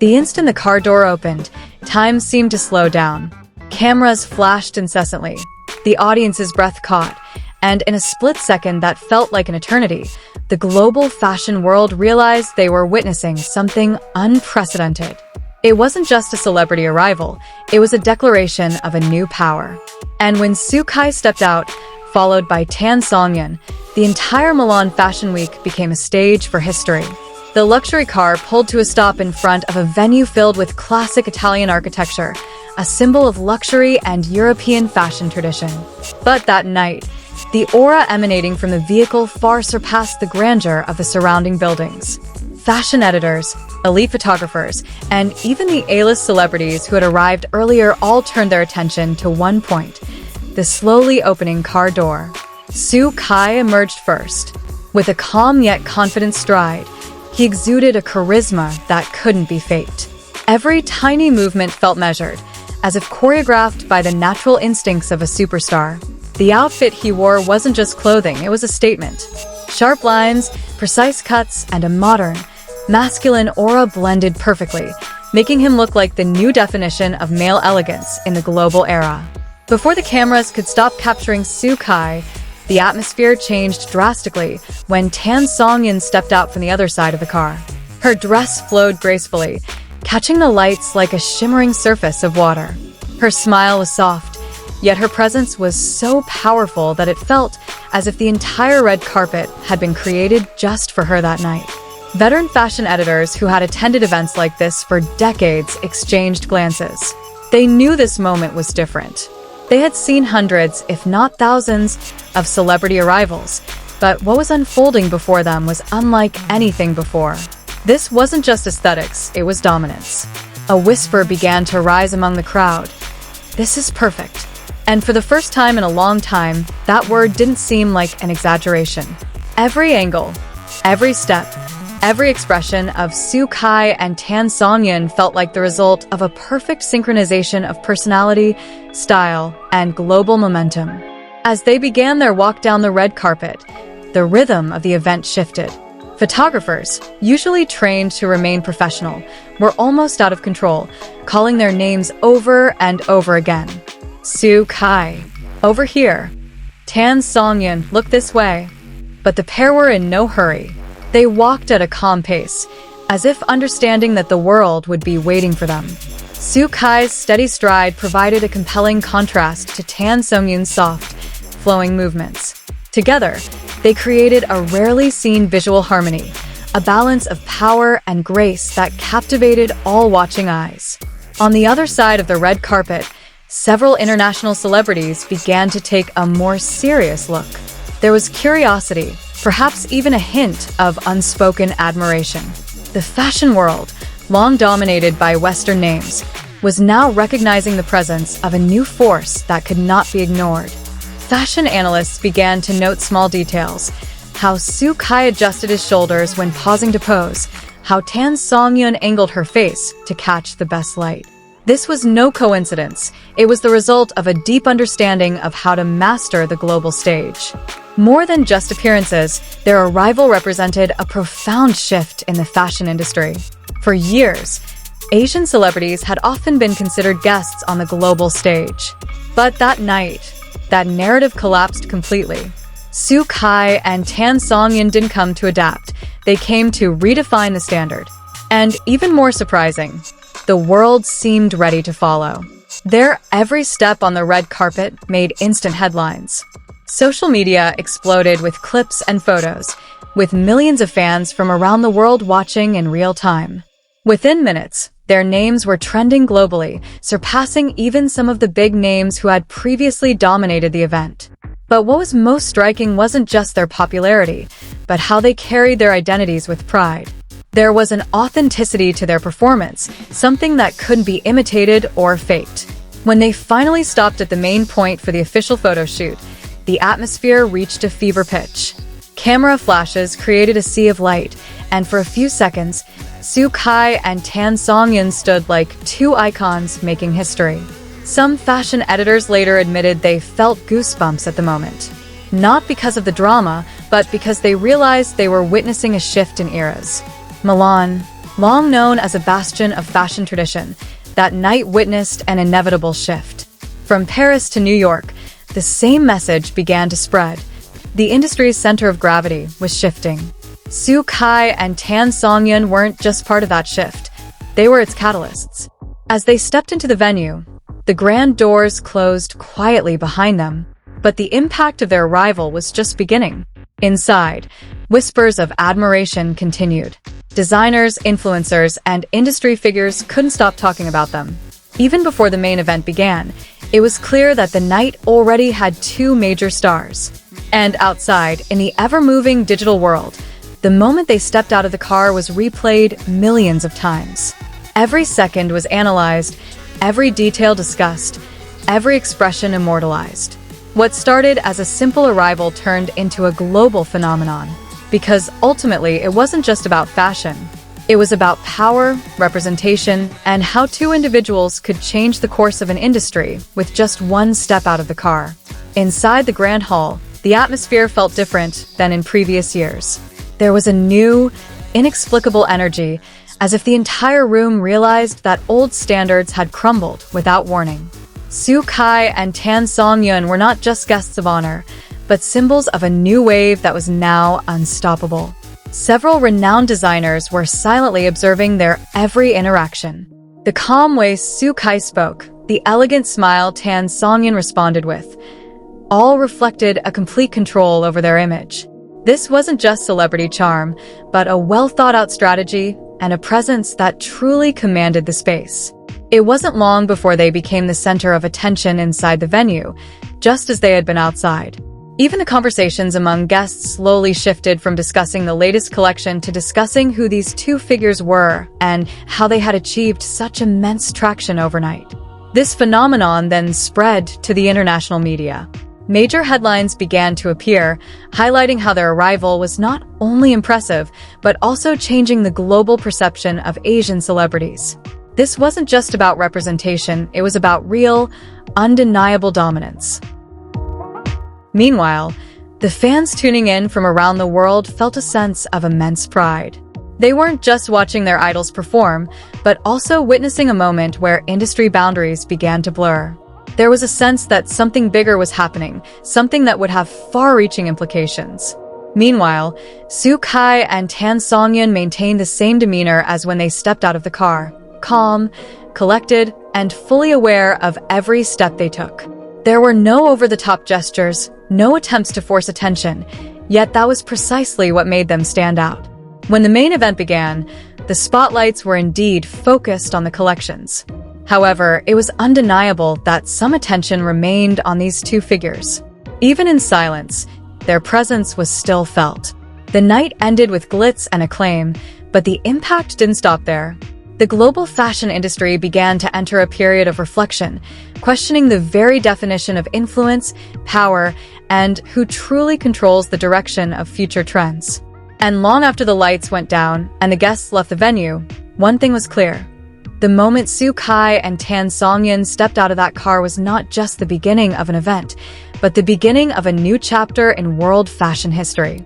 The instant the car door opened, time seemed to slow down. Cameras flashed incessantly. The audience's breath caught, and in a split second that felt like an eternity, the global fashion world realized they were witnessing something unprecedented. It wasn't just a celebrity arrival, it was a declaration of a new power. And when Sukai stepped out, followed by Tan Songyun, the entire Milan Fashion Week became a stage for history. The luxury car pulled to a stop in front of a venue filled with classic Italian architecture, a symbol of luxury and European fashion tradition. But that night, the aura emanating from the vehicle far surpassed the grandeur of the surrounding buildings. Fashion editors, elite photographers, and even the A-list celebrities who had arrived earlier all turned their attention to one point: the slowly opening car door. Sukai emerged first. With a calm yet confident stride, he exuded a charisma that couldn't be faked. Every tiny movement felt measured, as if choreographed by the natural instincts of a superstar. The outfit he wore wasn't just clothing, it was a statement. Sharp lines, precise cuts, and a modern, masculine aura blended perfectly, making him look like the new definition of male elegance in the global era. Before the cameras could stop capturing Sukai, the atmosphere changed drastically when Tan Songyun stepped out from the other side of the car. Her dress flowed gracefully, catching the lights like a shimmering surface of water. Her smile was soft, yet her presence was so powerful that it felt as if the entire red carpet had been created just for her that night. Veteran fashion editors who had attended events like this for decades exchanged glances. They knew this moment was different. They had seen hundreds, if not thousands, of celebrity arrivals, but what was unfolding before them was unlike anything before. This wasn't just aesthetics, it was dominance. A whisper began to rise among the crowd. "This is perfect." And for the first time in a long time, that word didn't seem like an exaggeration. Every angle, every step, every expression of Sukai and Tan Songyun felt like the result of a perfect synchronization of personality, style, and global momentum. As they began their walk down the red carpet, the rhythm of the event shifted. Photographers, usually trained to remain professional, were almost out of control, calling their names over and over again. Sukai, over here. Tan Songyun, look this way. But the pair were in no hurry. They walked at a calm pace, as if understanding that the world would be waiting for them. Sukai's steady stride provided a compelling contrast to Tan Songyun's soft, flowing movements. Together, they created a rarely seen visual harmony, a balance of power and grace that captivated all watching eyes. On the other side of the red carpet, several international celebrities began to take a more serious look. There was curiosity, perhaps even a hint of unspoken admiration. The fashion world, long dominated by Western names, was now recognizing the presence of a new force that could not be ignored. Fashion analysts began to note small details: how Sukai adjusted his shoulders when pausing to pose, how Tan Songyun angled her face to catch the best light. This was no coincidence. It was the result of a deep understanding of how to master the global stage. More than just appearances, their arrival represented a profound shift in the fashion industry. For years, Asian celebrities had often been considered guests on the global stage. But that night, that narrative collapsed completely. Sukai and Tan Songyun didn't come to adapt. They came to redefine the standard. And even more surprising, the world seemed ready to follow. Their every step on the red carpet made instant headlines. Social media exploded with clips and photos, with millions of fans from around the world watching in real time. Within minutes, their names were trending globally, surpassing even some of the big names who had previously dominated the event. But what was most striking wasn't just their popularity, but how they carried their identities with pride. There was an authenticity to their performance, something that couldn't be imitated or faked. When they finally stopped at the main point for the official photo shoot, the atmosphere reached a fever pitch. Camera flashes created a sea of light, and for a few seconds, Sukai and Tan Songyun stood like two icons making history. Some fashion editors later admitted they felt goosebumps at the moment. Not because of the drama, but because they realized they were witnessing a shift in eras. Milan, Long known as a bastion of fashion tradition, that night witnessed an inevitable shift. From Paris to New York, the same message began to spread. The industry's center of gravity was shifting. Sue Kai and Tan Songyun weren't just part of that shift. They were its catalysts. As they stepped into the venue, the grand doors closed quietly behind them, but the impact of their arrival was just beginning. Inside, whispers of admiration continued. Designers, influencers, and industry figures couldn't stop talking about them. Even before the main event began, it was clear that the night already had two major stars. And outside, in the ever-moving digital world, the moment they stepped out of the car was replayed millions of times. Every second was analyzed, every detail discussed, every expression immortalized. What started as a simple arrival turned into a global phenomenon. Because ultimately, it wasn't just about fashion. It was about power, representation, and how two individuals could change the course of an industry with just one step out of the car. Inside the Grand Hall, the atmosphere felt different than in previous years. There was a new, inexplicable energy, as if the entire room realized that old standards had crumbled without warning. Sue Kai and Tan Songyun were not just guests of honor, but symbols of a new wave that was now unstoppable. Several renowned designers were silently observing their every interaction. The calm way Sue Kai spoke, the elegant smile Tan Songyun responded with, all reflected a complete control over their image. This wasn't just celebrity charm, but a well-thought-out strategy and a presence that truly commanded the space. It wasn't long before they became the center of attention inside the venue, just as they had been outside. Even the conversations among guests slowly shifted from discussing the latest collection to discussing who these two figures were and how they had achieved such immense traction overnight. This phenomenon then spread to the international media. Major headlines began to appear, highlighting how their arrival was not only impressive, but also changing the global perception of Asian celebrities. This wasn't just about representation, it was about real, undeniable dominance. Meanwhile, the fans tuning in from around the world felt a sense of immense pride. They weren't just watching their idols perform, but also witnessing a moment where industry boundaries began to blur. There was a sense that something bigger was happening, something that would have far-reaching implications. Meanwhile, Sue Kai and Tan Songyun maintained the same demeanor as when they stepped out of the car, calm, collected, and fully aware of every step they took. There were no over-the-top gestures, no attempts to force attention, yet that was precisely what made them stand out. When the main event began, the spotlights were indeed focused on the collections. However, it was undeniable that some attention remained on these two figures. Even in silence, their presence was still felt. The night ended with glitz and acclaim, but the impact didn't stop there. The global fashion industry began to enter a period of reflection, questioning the very definition of influence, power, and who truly controls the direction of future trends. And long after the lights went down and the guests left the venue, one thing was clear. The moment Sue Kai and Tan Songyun stepped out of that car was not just the beginning of an event, but the beginning of a new chapter in world fashion history.